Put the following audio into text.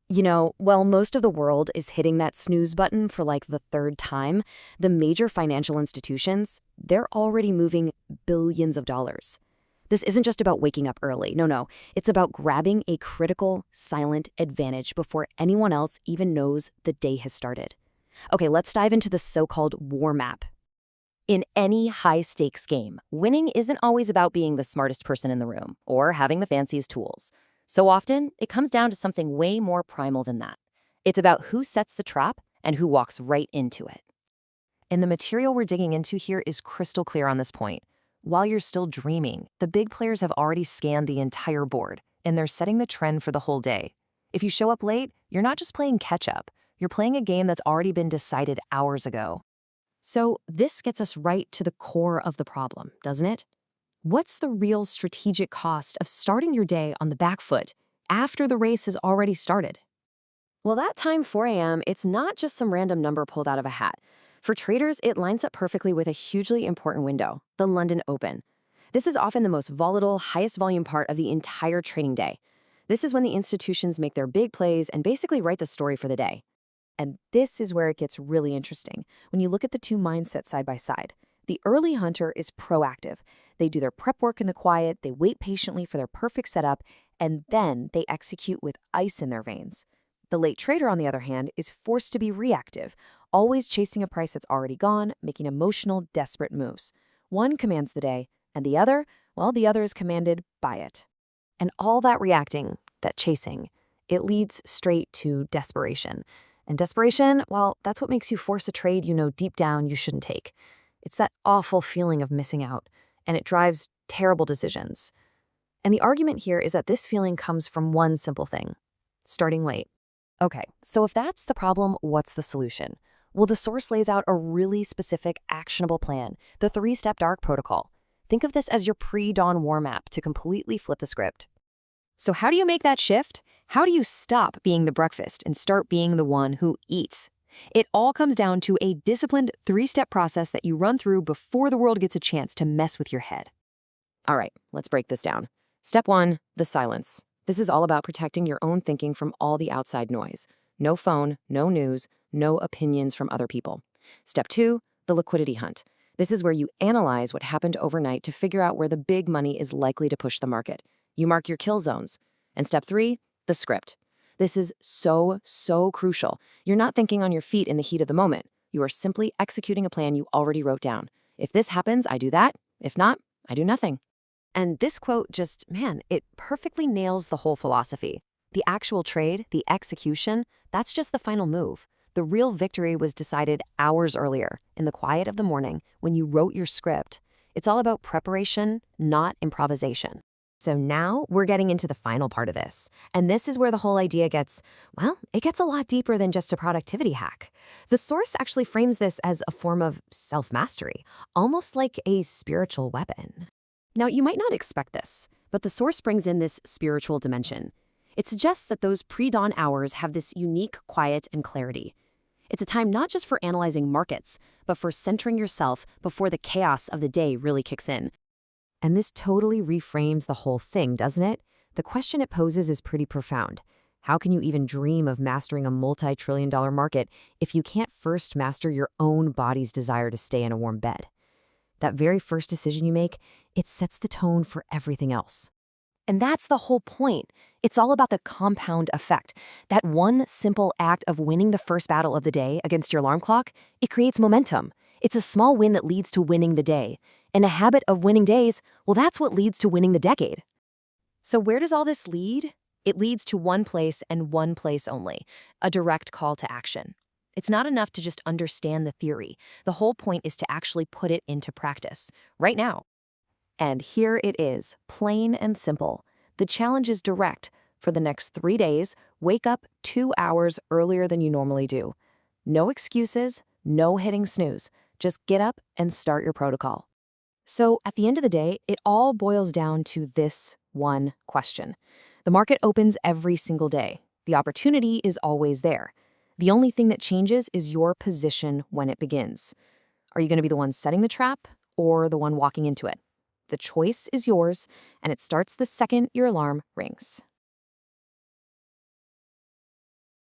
While most of the world is hitting that snooze button for like the third time, the major financial institutions, they're already moving billions of dollars. This isn't just about waking up early. No. It's about grabbing a critical, silent advantage before anyone else even knows the day has started. Okay, let's dive into the so-called war map. In any high-stakes game, winning isn't always about being the smartest person in the room or having the fanciest tools. So often, it comes down to something way more primal than that. It's about who sets the trap and who walks right into it. And the material we're digging into here is crystal clear on this point. While you're still dreaming, the big players have already scanned the entire board, and they're setting the trend for the whole day. If you show up late, you're not just playing catch-up. You're playing a game that's already been decided hours ago. So this gets us right to the core of the problem, doesn't it? What's the real strategic cost of starting your day on the back foot after the race has already started? Well, that time, 4 a.m., it's not just some random number pulled out of a hat. For traders, it lines up perfectly with a hugely important window, the London Open. This is often the most volatile, highest volume part of the entire trading day. This is when the institutions make their big plays and basically write the story for the day. And this is where it gets really interesting. When you look at the two mindsets side by side, the early hunter is proactive. They do their prep work in the quiet, they wait patiently for their perfect setup, and then they execute with ice in their veins. The late trader, on the other hand, is forced to be reactive, always chasing a price that's already gone, making emotional, desperate moves. One commands the day, and the other, well, the other is commanded by it. And all that reacting, that chasing, it leads straight to desperation. And desperation, well, that's what makes you force a trade you know deep down you shouldn't take. It's that awful feeling of missing out, and it drives terrible decisions. And the argument here is that this feeling comes from one simple thing: starting late. Okay, so if that's the problem, what's the solution? Well, the source lays out a really specific, actionable plan, the 3-step dark protocol. Think of this as your pre-dawn war map to completely flip the script. So how do you make that shift? How do you stop being the breakfast and start being the one who eats? It all comes down to a disciplined 3-step process that you run through before the world gets a chance to mess with your head. All right, let's break this down. Step 1, the silence. This is all about protecting your own thinking from all the outside noise. No phone, no news, no opinions from other people. Step 2, the liquidity hunt. This is where you analyze what happened overnight to figure out where the big money is likely to push the market. You mark your kill zones. And step 3, the script. This is so crucial. You're not thinking on your feet in the heat of the moment. You are simply executing a plan you already wrote down. If this happens, I do that. If not, I do nothing. And this quote just, it perfectly nails the whole philosophy. The actual trade, the execution, that's just the final move. The real victory was decided hours earlier, in the quiet of the morning, when you wrote your script. It's all about preparation, not improvisation. So now we're getting into the final part of this. And this is where the whole idea gets, it gets a lot deeper than just a productivity hack. The source actually frames this as a form of self-mastery, almost like a spiritual weapon. Now, you might not expect this, but the source brings in this spiritual dimension. It suggests that those pre-dawn hours have this unique quiet and clarity. It's a time not just for analyzing markets, but for centering yourself before the chaos of the day really kicks in. And this totally reframes the whole thing, doesn't it? The question it poses is pretty profound. How can you even dream of mastering a multi-trillion-dollar market if you can't first master your own body's desire to stay in a warm bed? That very first decision you make, it sets the tone for everything else. And that's the whole point. It's all about the compound effect. That one simple act of winning the first battle of the day against your alarm clock, it creates momentum. It's a small win that leads to winning the day. And a habit of winning days, well, that's what leads to winning the decade. So where does all this lead? It leads to one place and one place only, a direct call to action. It's not enough to just understand the theory. The whole point is to actually put it into practice, right now. And here it is, plain and simple. The challenge is direct. For the next 3 days, wake up 2 hours earlier than you normally do. No excuses, no hitting snooze. Just get up and start your protocol. So at the end of the day, it all boils down to this one question. The market opens every single day. The opportunity is always there. The only thing that changes is your position when it begins. Are you going to be the one setting the trap or the one walking into it? The choice is yours, and it starts the second your alarm rings.